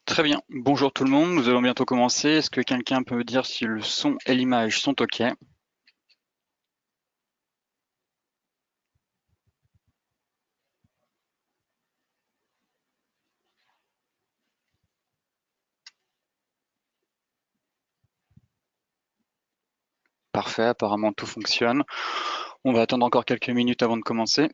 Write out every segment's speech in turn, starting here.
Très bien. Bonjour tout le monde, nous allons bientôt commencer. Est-ce que quelqu'un peut me dire si le son et l'image sont OK? Parfait, apparemment tout fonctionne. On va attendre encore quelques minutes avant de commencer.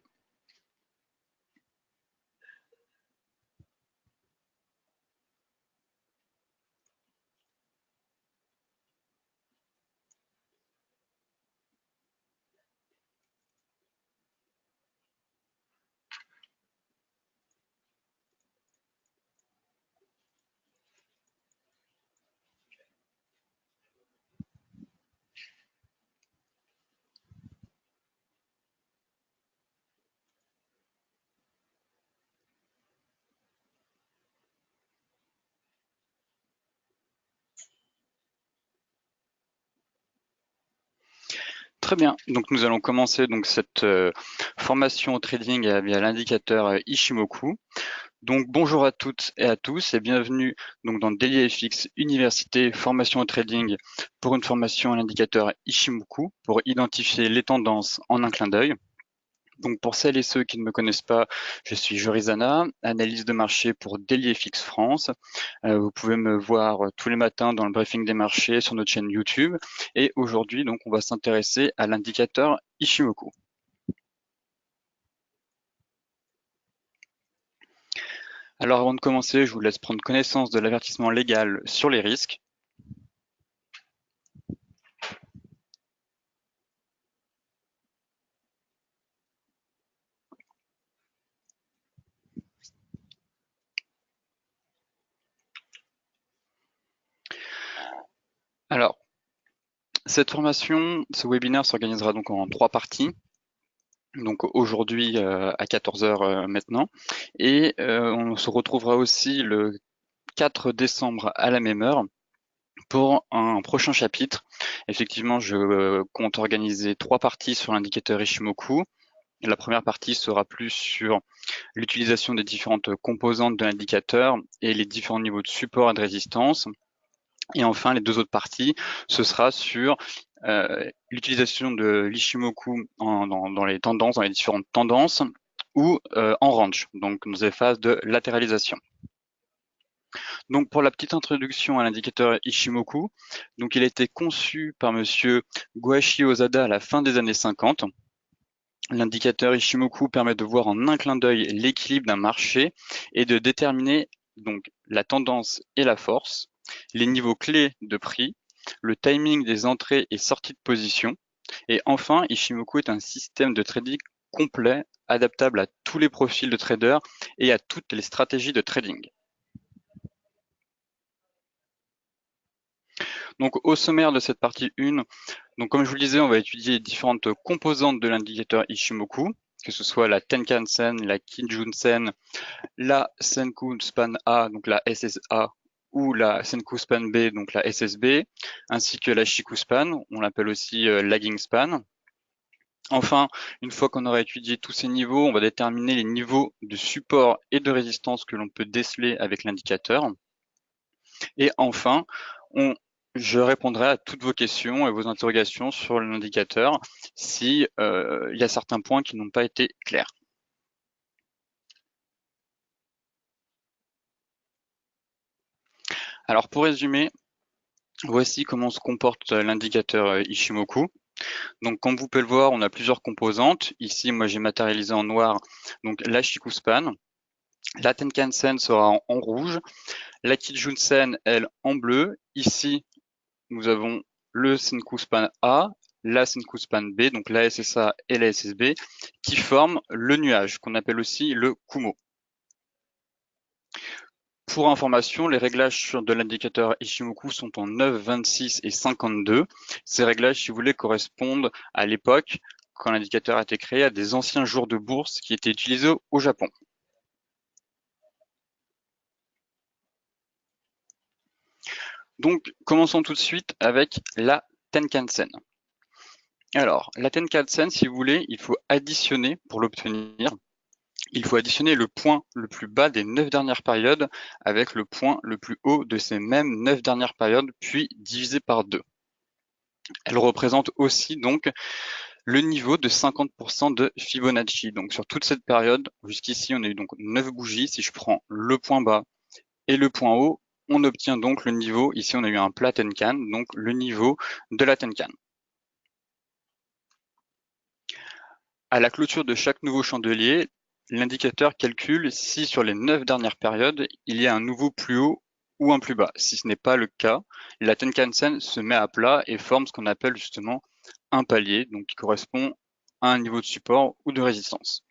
Très bien. Donc nous allons commencer donc cette formation au trading via l'indicateur Ishimoku. Donc bonjour à toutes et à tous et bienvenue donc dans DailyFX Université Formation au trading pour une formation à l'indicateur Ishimoku pour identifier les tendances en un clin d'œil. Donc pour celles et ceux qui ne me connaissent pas, je suis Jorizana, analyste de marché pour DailyFX France. Vous pouvez me voir tous les matins dans le briefing des marchés sur notre chaîne YouTube. Et aujourd'hui, donc, on va s'intéresser à l'indicateur Ishimoku. Alors avant de commencer, je vous laisse prendre connaissance de l'avertissement légal sur les risques. Alors, cette formation, ce webinaire s'organisera donc en 3 parties. Donc aujourd'hui à 14 heures maintenant. Et on se retrouvera aussi le 4 décembre à la même heure pour un prochain chapitre. Effectivement, je compte organiser 3 parties sur l'indicateur Ishimoku. La première partie sera plus sur l'utilisation des différentes composantes de l'indicateur et les différents niveaux de support et de résistance. Et enfin, les 2 autres parties, ce sera sur l'utilisation de l'Ishimoku dans les tendances, dans les différentes tendances ou en range, donc dans les phases de latéralisation. Donc pour la petite introduction à l'indicateur Ishimoku, donc il a été conçu par monsieur Guashi Ozada à la fin des années 50. L'indicateur Ishimoku permet de voir en un clin d'œil l'équilibre d'un marché et de déterminer donc la tendance et la force, les niveaux clés de prix, le timing des entrées et sorties de position. Et enfin, Ishimoku est un système de trading complet, adaptable à tous les profils de traders et à toutes les stratégies de trading. Donc au sommaire de cette partie 1, donc comme je vous le disais, on va étudier différentes composantes de l'indicateur Ishimoku, que ce soit la Tenkan-sen, la Kijun-sen, la Senkou-span A, donc la SSA, ou la Senkou-span B, donc la SSB, ainsi que la Shikou-span, on l'appelle aussi lagging span. Enfin, une fois qu'on aura étudié tous ces niveaux, on va déterminer les niveaux de support et de résistance que l'on peut déceler avec l'indicateur. Et enfin, je répondrai à toutes vos questions et vos interrogations sur l'indicateur si il y a certains points qui n'ont pas été clairs. Alors pour résumer, voici comment se comporte l'indicateur Ishimoku. Donc comme vous pouvez le voir, on a plusieurs composantes. Ici, moi j'ai matérialisé en noir donc la Shikuspan. La Tenkan-sen sera en rouge. La Kijun-sen, elle, en bleu. Ici, nous avons le Senkou-span A, la Senkou-span B, donc la SSA et la SSB, qui forment le nuage, qu'on appelle aussi le Kumo. Pour information, les réglages de l'indicateur Ishimoku sont en 9, 26 et 52. Ces réglages, si vous voulez, correspondent à l'époque, quand l'indicateur a été créé, à des anciens jours de bourse qui étaient utilisés au Japon. Donc, commençons tout de suite avec la Tenkan-sen. Alors, la Tenkan-sen, si vous voulez, il faut additionner pour l'obtenir il faut additionner le point le plus bas des 9 dernières périodes avec le point le plus haut de ces mêmes 9 dernières périodes, puis diviser par 2. Elle représente aussi donc le niveau de 50% de Fibonacci. Donc sur toute cette période, jusqu'ici on a eu donc 9 bougies. Si je prends le point bas et le point haut, on obtient donc le niveau, ici on a eu un plat Tenkan, donc le niveau de la Tenkan. À la clôture de chaque nouveau chandelier, l'indicateur calcule si sur les 9 dernières périodes, il y a un nouveau plus haut ou un plus bas. Si ce n'est pas le cas, la Tenkan-sen se met à plat et forme ce qu'on appelle justement un palier, donc qui correspond à un niveau de support ou de résistance.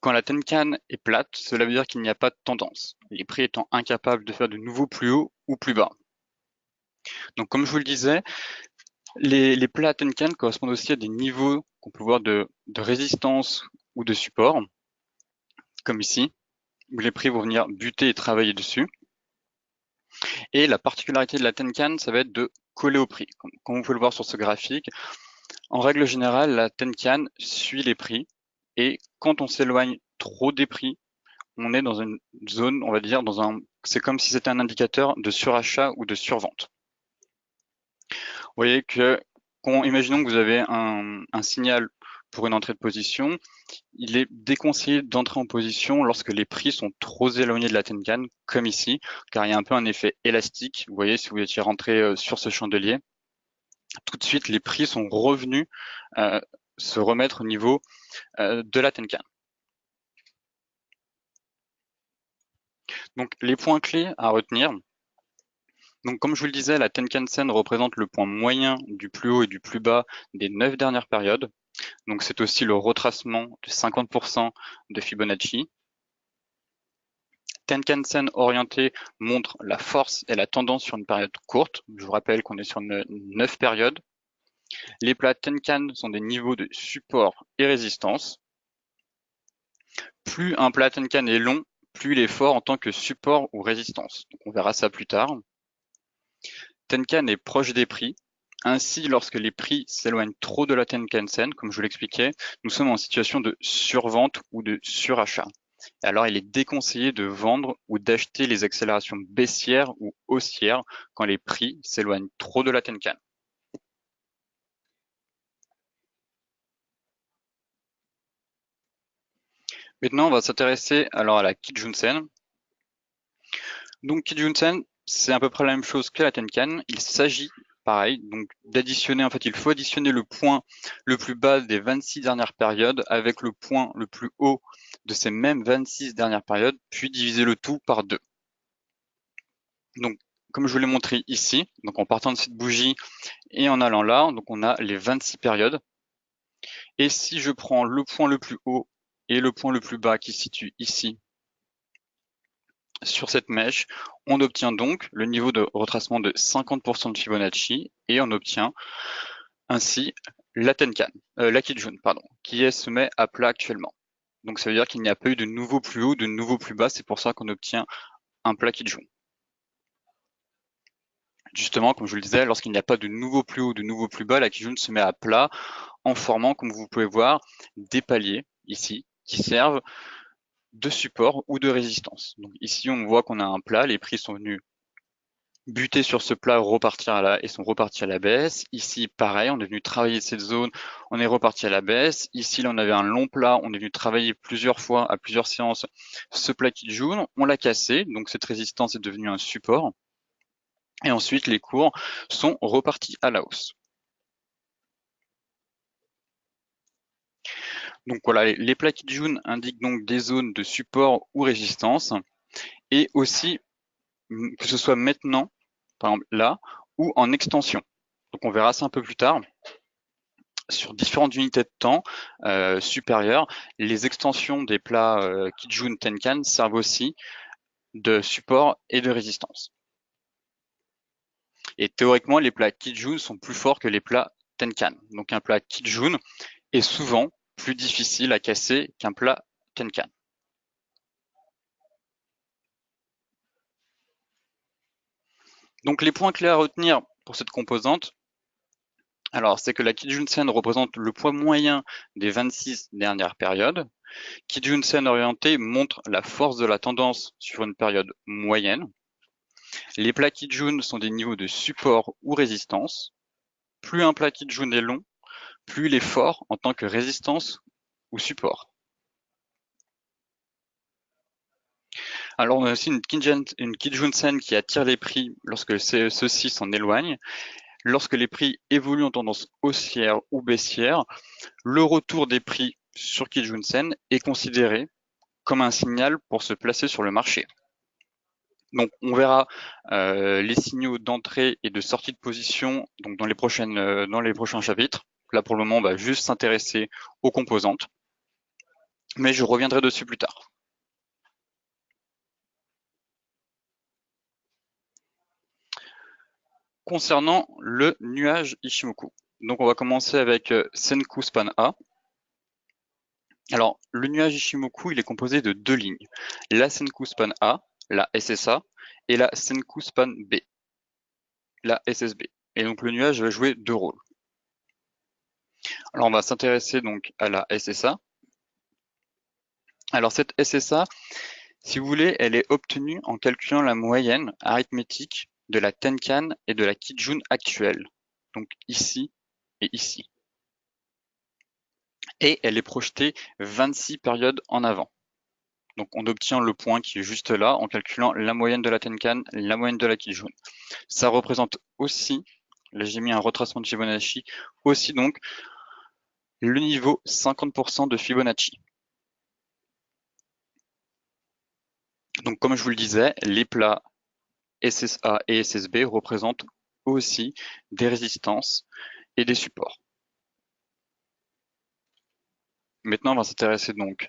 Quand la Tenkan est plate, cela veut dire qu'il n'y a pas de tendance, les prix étant incapables de faire de nouveaux plus hauts ou plus bas. Donc comme je vous le disais, les plats Tenkan correspondent aussi à des niveaux qu'on peut voir de résistance ou de support, comme ici, où les prix vont venir buter et travailler dessus. Et la particularité de la Tenkan, ça va être de coller au prix. Comme vous pouvez le voir sur ce graphique, en règle générale, la Tenkan suit les prix, et quand on s'éloigne trop des prix, on est dans une zone, on va dire, c'est comme si c'était un indicateur de surachat ou de survente. Vous voyez que, imaginons que vous avez un signal pour une entrée de position, il est déconseillé d'entrer en position lorsque les prix sont trop éloignés de la Tenkan, comme ici, car il y a un peu un effet élastique. Vous voyez, si vous étiez rentré sur ce chandelier, tout de suite, les prix sont revenus se remettre au niveau de la Tenkan. Donc, les points clés à retenir. Donc, comme je vous le disais, la Tenkan-sen représente le point moyen du plus haut et du plus bas des 9 dernières périodes. Donc, c'est aussi le retracement de 50% de Fibonacci. Tenkan-sen orienté montre la force et la tendance sur une période courte. Je vous rappelle qu'on est sur 9 périodes. Les plats Tenkan sont des niveaux de support et résistance. Plus un plat Tenkan est long, plus il est fort en tant que support ou résistance. Donc, on verra ça plus tard. Tenkan est proche des prix. Ainsi, lorsque les prix s'éloignent trop de la Tenkan-sen, comme je vous l'expliquais, nous sommes en situation de survente ou de surachat. Alors, il est déconseillé de vendre ou d'acheter les accélérations baissières ou haussières quand les prix s'éloignent trop de la Tenkan. Maintenant, on va s'intéresser alors à la Kijun-sen. Donc, Kijun-sen, c'est à peu près la même chose que la Tenkan. Il s'agit, pareil, donc d'additionner, en fait, il faut additionner le point le plus bas des 26 dernières périodes avec le point le plus haut de ces mêmes 26 dernières périodes, puis diviser le tout par 2. Donc, comme je vous l'ai montré ici, donc en partant de cette bougie et en allant là, donc on a les 26 périodes. Et si je prends le point le plus haut et le point le plus bas qui se situe ici, sur cette mèche, on obtient donc le niveau de retracement de 50% de Fibonacci et on obtient ainsi la Tenkan, la Kijun, pardon, qui se met à plat actuellement. Donc ça veut dire qu'il n'y a pas eu de nouveau plus haut, de nouveau plus bas, c'est pour ça qu'on obtient un plat Kijun. Justement, comme je vous le disais, lorsqu'il n'y a pas de nouveau plus haut, de nouveau plus bas, la Kijun se met à plat en formant, comme vous pouvez voir, des paliers ici qui servent de support ou de résistance. Donc ici, on voit qu'on a un plat, les prix sont venus buter sur ce plat, repartir et sont repartis à la baisse. Ici, pareil, on est venu travailler cette zone, on est reparti à la baisse. Ici, là, on avait un long plat, on est venu travailler plusieurs fois, à plusieurs séances, ce plat qui jaune, on l'a cassé, donc cette résistance est devenue un support. Et ensuite, les cours sont repartis à la hausse. Donc voilà, les plats qui jaune indiquent donc des zones de support ou résistance, et aussi que ce soit maintenant, par exemple là, ou en extension. Donc on verra ça un peu plus tard. Sur différentes unités de temps supérieures, les extensions des plats Kijun Tenkan servent aussi de support et de résistance. Et théoriquement, les plats Kijun sont plus forts que les plats Tenkan. Donc un plat Kijun est souvent plus difficile à casser qu'un plat Tenkan. Donc les points clés à retenir pour cette composante, Alors, c'est que la Kijun-sen représente le poids moyen des 26 dernières périodes. Kijun-sen orienté montre la force de la tendance sur une période moyenne. Les plats Kijun sont des niveaux de support ou résistance. Plus un plat Kijun est long, plus il est fort en tant que résistance ou support. Alors on a aussi une Kijun-sen qui attire les prix lorsque ceux-ci s'en éloignent. Lorsque les prix évoluent en tendance haussière ou baissière, le retour des prix sur Kijun-sen est considéré comme un signal pour se placer sur le marché. Donc on verra les signaux d'entrée et de sortie de position donc dans les prochains chapitres. Là pour le moment on va juste s'intéresser aux composantes, mais je reviendrai dessus plus tard. Concernant le nuage Ichimoku, donc on va commencer avec Senku Span A. Alors le nuage Ichimoku il est composé de deux lignes, la Senku Span A, la SSA, et la Senku Span B, la SSB. Et donc le nuage va jouer deux rôles. Alors on va s'intéresser donc à la SSA. Alors cette SSA, si vous voulez, elle est obtenue en calculant la moyenne arithmétique de la Tenkan et de la Kijun actuelle. Donc ici et ici. Et elle est projetée 26 périodes en avant. Donc on obtient le point qui est juste là en calculant la moyenne de la Tenkan, la moyenne de la Kijun. Ça représente aussi, là j'ai mis un retracement de Fibonacci, aussi donc le niveau 50% de Fibonacci. Donc comme je vous le disais, les plats SSA et SSB représentent aussi des résistances et des supports. Maintenant, on va s'intéresser donc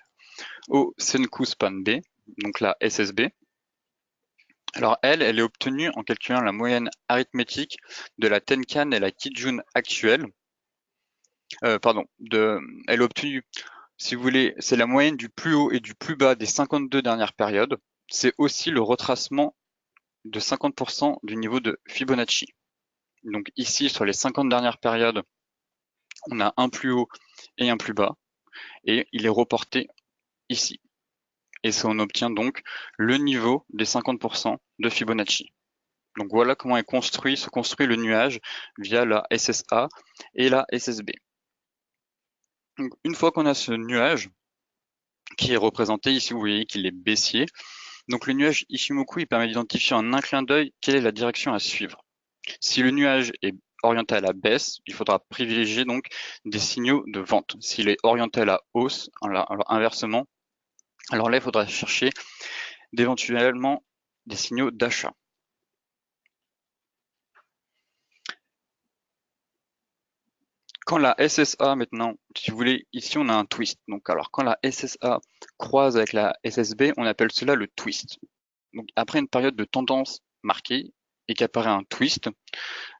au Senku Span B, donc la SSB. Alors elle est obtenue en calculant la moyenne arithmétique de la Tenkan et la Kijun actuelle. Elle est obtenue, si vous voulez, c'est la moyenne du plus haut et du plus bas des 52 dernières périodes. C'est aussi le retracement de 50% du niveau de Fibonacci. Donc ici, sur les 50 dernières périodes, on a un plus haut et un plus bas, et il est reporté ici. Et ça, on obtient donc le niveau des 50% de Fibonacci. Donc voilà comment se construit le nuage via la SSA et la SSB. Donc, une fois qu'on a ce nuage, qui est représenté ici, vous voyez qu'il est baissier. Donc le nuage Ichimoku, il permet d'identifier en un clin d'œil quelle est la direction à suivre. Si le nuage est orienté à la baisse, il faudra privilégier donc des signaux de vente. S'il est orienté à la hausse, alors inversement, alors là, il faudra chercher d'éventuellement des signaux d'achat. Quand la SSA maintenant, si vous voulez, ici on a un twist. Donc alors quand la SSA croise avec la SSB, on appelle cela le twist. Donc après une période de tendance marquée et qu'apparaît un twist,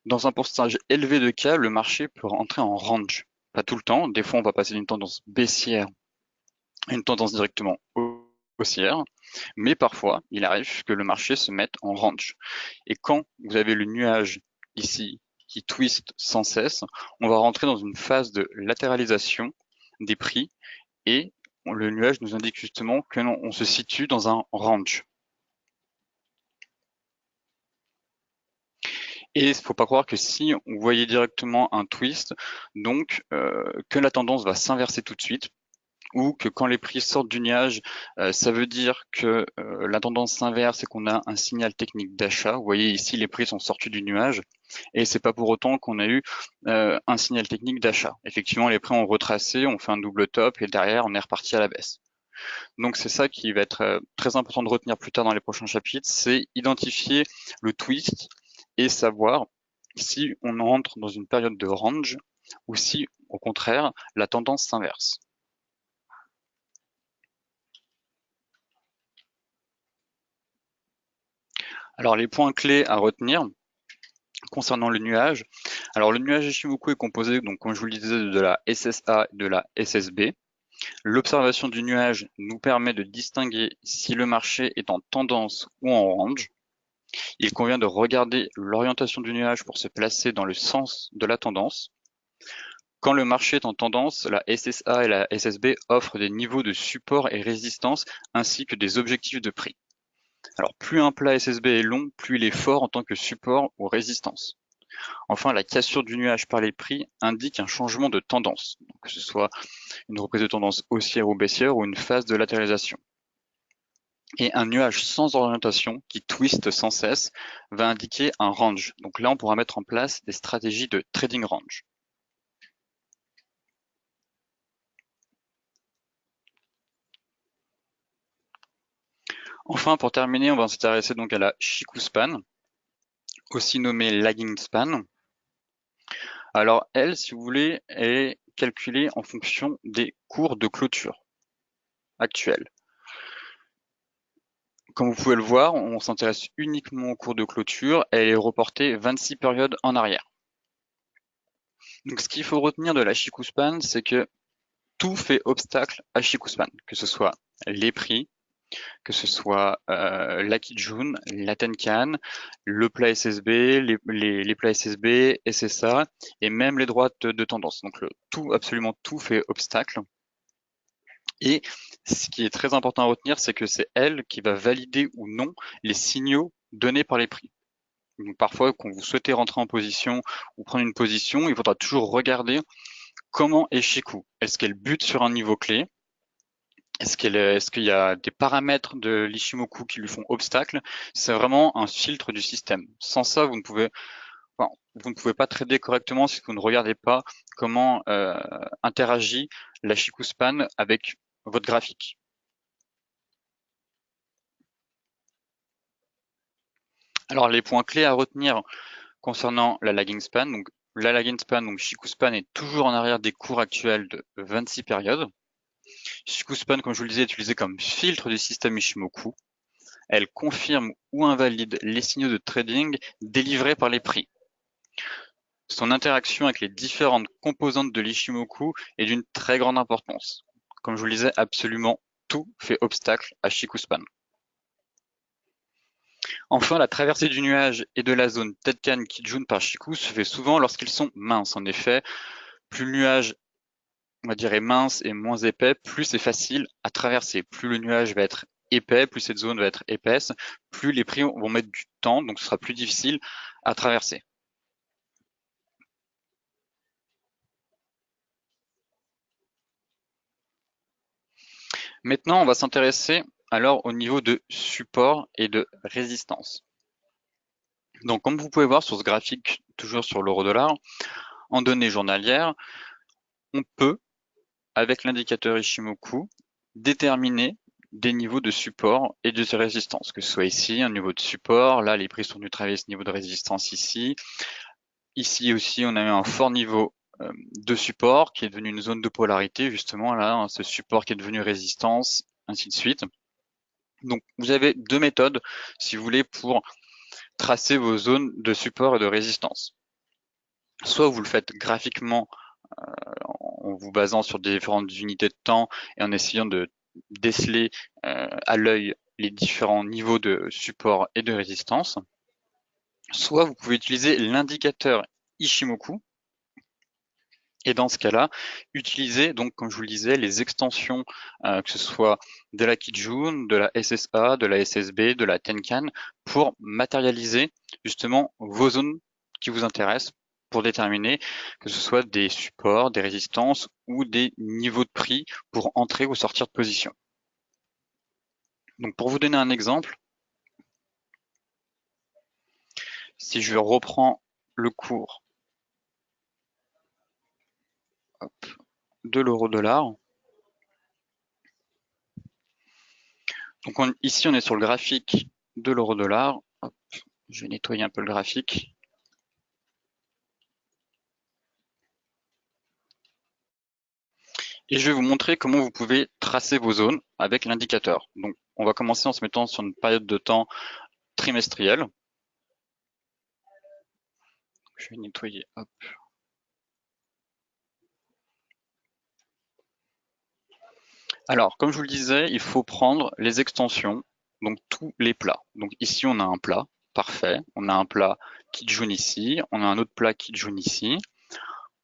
dans un pourcentage élevé de cas, le marché peut rentrer en range. Pas tout le temps, des fois on va passer d'une tendance baissière à une tendance directement haussière, mais parfois il arrive que le marché se mette en range. Et quand vous avez le nuage ici qui twist sans cesse, on va rentrer dans une phase de latéralisation des prix et le nuage nous indique justement que on se situe dans un range. Et il ne faut pas croire que si on voyait directement un twist, donc que la tendance va s'inverser tout de suite, ou que quand les prix sortent du nuage, ça veut dire que la tendance s'inverse et qu'on a un signal technique d'achat. Vous voyez ici, les prix sont sortis du nuage et c'est pas pour autant qu'on a eu un signal technique d'achat. Effectivement, les prix ont retracé, on fait un double top et derrière, on est reparti à la baisse. Donc c'est ça qui va être très important de retenir plus tard dans les prochains chapitres, c'est identifier le twist et savoir si on entre dans une période de range ou si, au contraire, la tendance s'inverse. Alors les points clés à retenir concernant le nuage. Alors le nuage Ichimoku est composé, donc comme je vous le disais, de la SSA et de la SSB. L'observation du nuage nous permet de distinguer si le marché est en tendance ou en range. Il convient de regarder l'orientation du nuage pour se placer dans le sens de la tendance. Quand le marché est en tendance, la SSA et la SSB offrent des niveaux de support et résistance ainsi que des objectifs de prix. Alors plus un plat SSB est long, plus il est fort en tant que support ou résistance. Enfin, la cassure du nuage par les prix indique un changement de tendance, donc que ce soit une reprise de tendance haussière ou baissière ou une phase de latéralisation. Et un nuage sans orientation qui twiste sans cesse va indiquer un range. Donc là, on pourra mettre en place des stratégies de trading range. Enfin, pour terminer, on va s'intéresser donc à la Chikou Span, aussi nommée lagging span. Alors elle, si vous voulez, est calculée en fonction des cours de clôture actuels. Comme vous pouvez le voir, on s'intéresse uniquement au cours de clôture. Elle est reportée 26 périodes en arrière. Donc ce qu'il faut retenir de la Chikou Span, c'est que tout fait obstacle à Chikou Span, que ce soit les prix, que ce soit la Kijun, la Tenkan, le plat SSB, les plats SSB, SSA, et même les droites de tendance. Donc tout, absolument tout fait obstacle. Et ce qui est très important à retenir, c'est que c'est elle qui va valider ou non les signaux donnés par les prix. Donc parfois, quand vous souhaitez rentrer en position ou prendre une position, il faudra toujours regarder comment est Chikou. Est-ce qu'elle bute sur un niveau clé? Est-ce qu'il y a des paramètres de l'Ishimoku qui lui font obstacle? C'est vraiment un filtre du système. Sans ça, enfin, vous ne pouvez pas trader correctement si vous ne regardez pas comment interagit la Chikou Span avec votre graphique. Alors les points clés à retenir concernant la lagging span, donc la lagging span, donc Chikou Span est toujours en arrière des cours actuels de 26 périodes. Chikou Span, comme je vous le disais, est utilisée comme filtre du système Ishimoku. Elle confirme ou invalide les signaux de trading délivrés par les prix. Son interaction avec les différentes composantes de l'Ishimoku est d'une très grande importance. Comme je vous le disais, absolument tout fait obstacle à Chikou Span. Enfin, la traversée du nuage et de la zone Tenkan-Kijun par Chikou se fait souvent lorsqu'ils sont minces. En effet, plus le nuage, on va dire, est mince et moins épais, plus c'est facile à traverser. Plus le nuage va être épais, plus cette zone va être épaisse, plus les prix vont mettre du temps, donc ce sera plus difficile à traverser. Maintenant, on va s'intéresser alors au niveau de support et de résistance. Donc, comme vous pouvez voir sur ce graphique, toujours sur l'euro-dollar, en données journalières, on peut, avec l'indicateur Ishimoku, déterminer des niveaux de support et de résistance, que ce soit ici, un niveau de support, là les prix sont venus travailler ce niveau de résistance ici. Ici aussi, on a eu un fort niveau de support qui est devenu une zone de polarité, justement, là, hein, ce support qui est devenu résistance, ainsi de suite. Donc, vous avez deux méthodes, si vous voulez, pour tracer vos zones de support et de résistance. Soit vous le faites graphiquement en vous basant sur des différentes unités de temps et en essayant de déceler à l'œil les différents niveaux de support et de résistance. Soit vous pouvez utiliser l'indicateur Ishimoku, et dans ce cas-là, utiliser, donc, comme je vous le disais, les extensions, que ce soit de la Kijun, de la SSA, de la SSB, de la Tenkan, pour matérialiser justement vos zones qui vous intéressent pour déterminer que ce soit des supports, des résistances ou des niveaux de prix pour entrer ou sortir de position. Donc pour vous donner un exemple, si je reprends le cours de l'euro-dollar, donc ici on est sur le graphique de l'euro-dollar. Je vais nettoyer un peu le graphique. Et je vais vous montrer comment vous pouvez tracer vos zones avec l'indicateur. Donc, on va commencer en se mettant sur une période de temps trimestrielle. Je vais nettoyer, hop. Alors, comme je vous le disais, il faut prendre les extensions, donc tous les plats. Donc ici, on a un plat, parfait. On a un plat Kijun ici, on a un autre plat Kijun ici.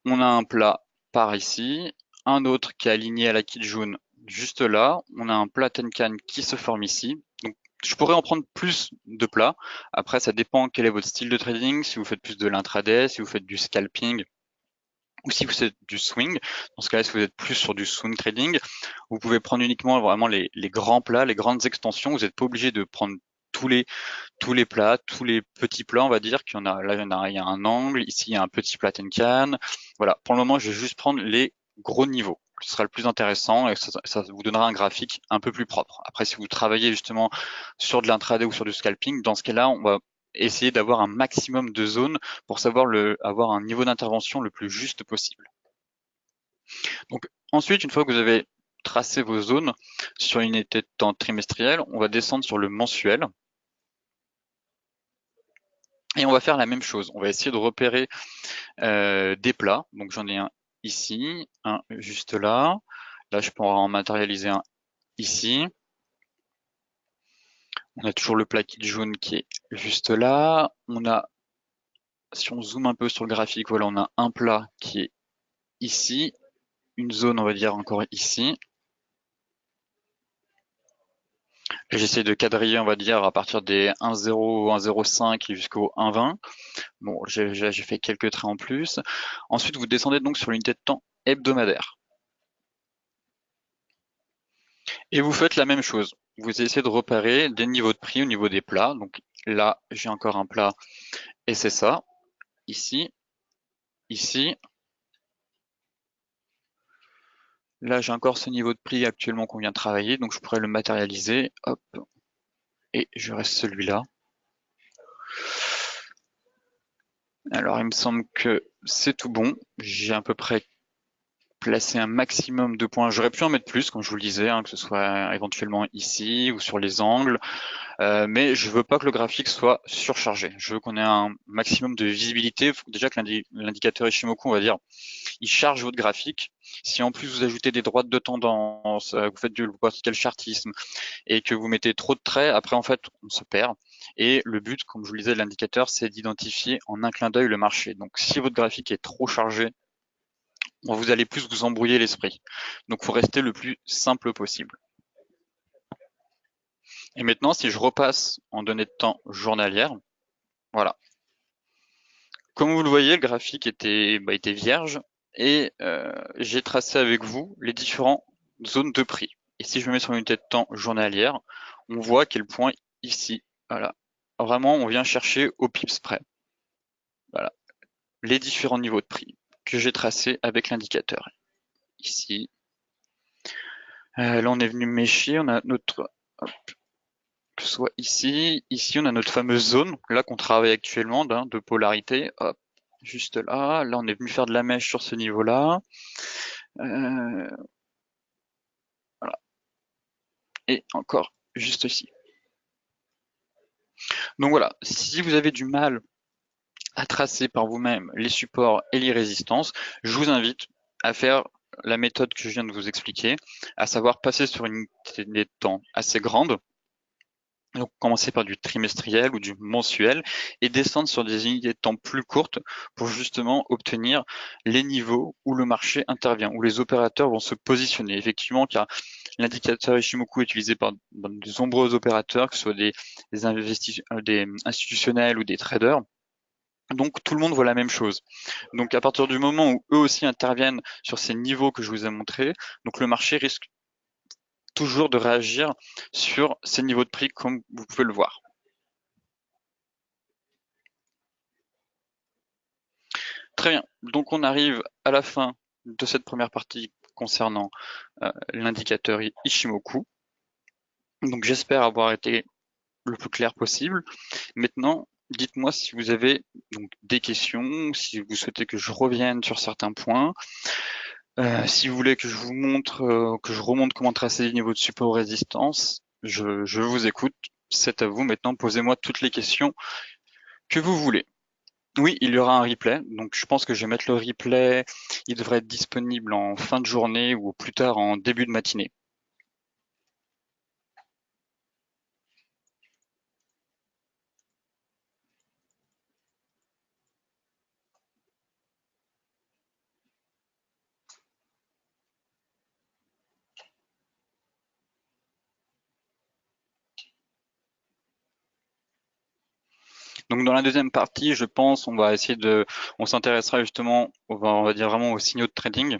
on a un plat par ici, un autre qui est aligné à la Kijun juste là, on a un plat Tenkan qui se forme ici. Donc, je pourrais en prendre plus de plats. Après, ça dépend quel est votre style de trading, si vous faites plus de l'intraday, si vous faites du scalping, ou si vous faites du swing. Dans ce cas-là, si vous êtes plus sur du swing trading, vous pouvez prendre uniquement vraiment les grands plats, les grandes extensions. Vous n'êtes pas obligé de prendre tous les plats, tous les petits plats, on va dire qu'il y en a. Là, il y a un angle. Ici, il y a un petit plat Tenkan. Voilà. Pour le moment, je vais juste prendre les gros niveaux. Ce sera le plus intéressant et ça vous donnera un graphique un peu plus propre. Après, si vous travaillez justement sur de l'intraday ou sur du scalping, dans ce cas-là, on va essayer d'avoir un maximum de zones pour savoir avoir un niveau d'intervention le plus juste possible. Donc ensuite, une fois que vous avez tracé vos zones sur une unité de temps trimestrielle, on va descendre sur le mensuel. Et on va faire la même chose. On va essayer de repérer des plats. Donc j'en ai un ici, un juste là. Là, je pourrais en matérialiser un ici. On a toujours le plat jaune qui est juste là. On a, si on zoome un peu sur le graphique, voilà, on a un plat qui est ici, une zone, on va dire, encore ici. J'essaie de quadriller, on va dire, à partir des 1,0, 1,05 jusqu'au 1,20. Bon, j'ai fait quelques traits en plus. Ensuite, vous descendez donc sur l'unité de temps hebdomadaire. Et vous faites la même chose. Vous essayez de repérer des niveaux de prix au niveau des plats. Donc là, j'ai encore un plat et c'est ça. Ici, ici. Là, j'ai encore ce niveau de prix actuellement qu'on vient de travailler. Donc je pourrais le matérialiser. Hop. Et je reste celui-là. Alors il me semble que c'est tout bon. J'ai à peu près placé un maximum de points. J'aurais pu en mettre plus, comme je vous le disais, hein, que ce soit éventuellement ici ou sur les angles. Mais je veux pas que le graphique soit surchargé. Je veux qu'on ait un maximum de visibilité. Faut déjà que l'indicateur Ishimoku, on va dire, il charge votre graphique. Si en plus vous ajoutez des droites de tendance, vous faites du quel chartisme et que vous mettez trop de traits, après en fait on se perd. Et le but, comme je vous le disais de l'indicateur, c'est d'identifier en un clin d'œil le marché. Donc si votre graphique est trop chargé, vous allez plus vous embrouiller l'esprit. Donc il faut rester le plus simple possible. Et maintenant, si je repasse en données de temps journalières, voilà. Comme vous le voyez, le graphique était vierge et j'ai tracé avec vous les différentes zones de prix. Et si je me mets sur l'unité de temps journalière, on voit à quel point ici, voilà, vraiment, on vient chercher au pips près. Voilà, les différents niveaux de prix que j'ai tracés avec l'indicateur. Ici, là, on est venu mécher, on a notre, hop, que ce soit ici, on a notre fameuse zone, là qu'on travaille actuellement de polarité, hop, juste là. Là, on est venu faire de la mèche sur ce niveau-là. Voilà. Et encore juste ici. Donc voilà, si vous avez du mal à tracer par vous-même les supports et les résistances, je vous invite à faire la méthode que je viens de vous expliquer, à savoir passer sur une unité de temps assez grande. Donc commencer par du trimestriel ou du mensuel et descendre sur des unités de temps plus courtes pour justement obtenir les niveaux où le marché intervient, où les opérateurs vont se positionner. Effectivement, car l'indicateur Ishimoku est utilisé par de nombreux opérateurs, que ce soit des institutionnels ou des traders. Donc tout le monde voit la même chose. Donc à partir du moment où eux aussi interviennent sur ces niveaux que je vous ai montrés, donc le marché risque toujours de réagir sur ces niveaux de prix comme vous pouvez le voir. Très bien, donc on arrive à la fin de cette première partie concernant l'indicateur Ishimoku. Donc j'espère avoir été le plus clair possible. Maintenant, dites-moi si vous avez donc des questions, si vous souhaitez que je revienne sur certains points, si vous voulez que je vous montre, que je remonte comment tracer les niveaux de support résistance, je vous écoute. C'est à vous maintenant, posez-moi toutes les questions que vous voulez. Oui, il y aura un replay. Donc, je pense que je vais mettre le replay. Il devrait être disponible en fin de journée ou plus tard en début de matinée. Donc dans la deuxième partie, je pense, on s'intéressera justement, on va dire vraiment aux signaux de trading.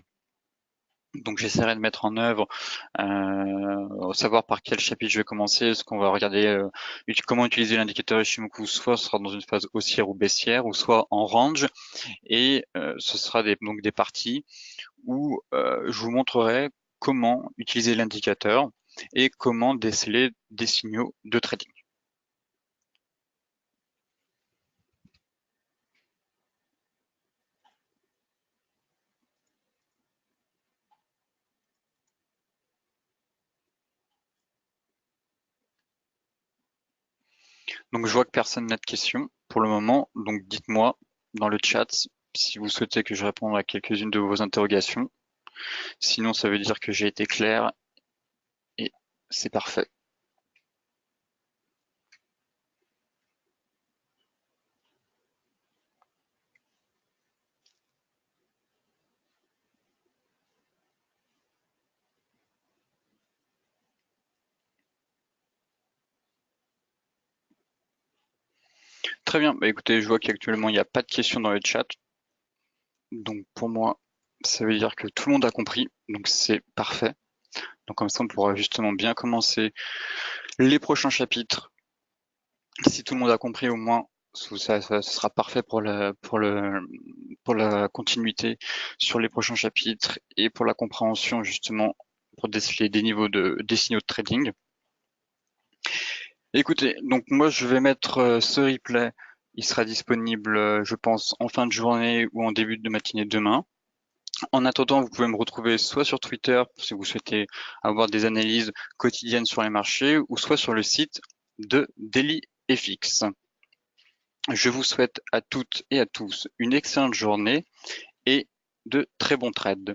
Donc j'essaierai de mettre en œuvre, savoir par quel chapitre je vais commencer. Est-ce qu'on va regarder comment utiliser l'indicateur Ishimoku, soit ce sera dans une phase haussière ou baissière, ou soit en range. Et ce sera donc des parties où je vous montrerai comment utiliser l'indicateur et comment déceler des signaux de trading. Donc je vois que personne n'a de questions pour le moment, donc dites-moi dans le chat si vous souhaitez que je réponde à quelques-unes de vos interrogations. Sinon, ça veut dire que j'ai été clair et c'est parfait. Très bien, bah écoutez, je vois qu'actuellement il n'y a pas de questions dans le chat. Donc pour moi, ça veut dire que tout le monde a compris, donc c'est parfait. Donc comme ça, on pourra justement bien commencer les prochains chapitres. Si tout le monde a compris au moins, ce sera parfait pour la continuité sur les prochains chapitres et pour la compréhension justement pour déceler des signaux de trading. Écoutez, donc moi je vais mettre ce replay, il sera disponible je pense en fin de journée ou en début de matinée demain. En attendant, vous pouvez me retrouver soit sur Twitter si vous souhaitez avoir des analyses quotidiennes sur les marchés ou soit sur le site de DailyFX. Je vous souhaite à toutes et à tous une excellente journée et de très bons trades.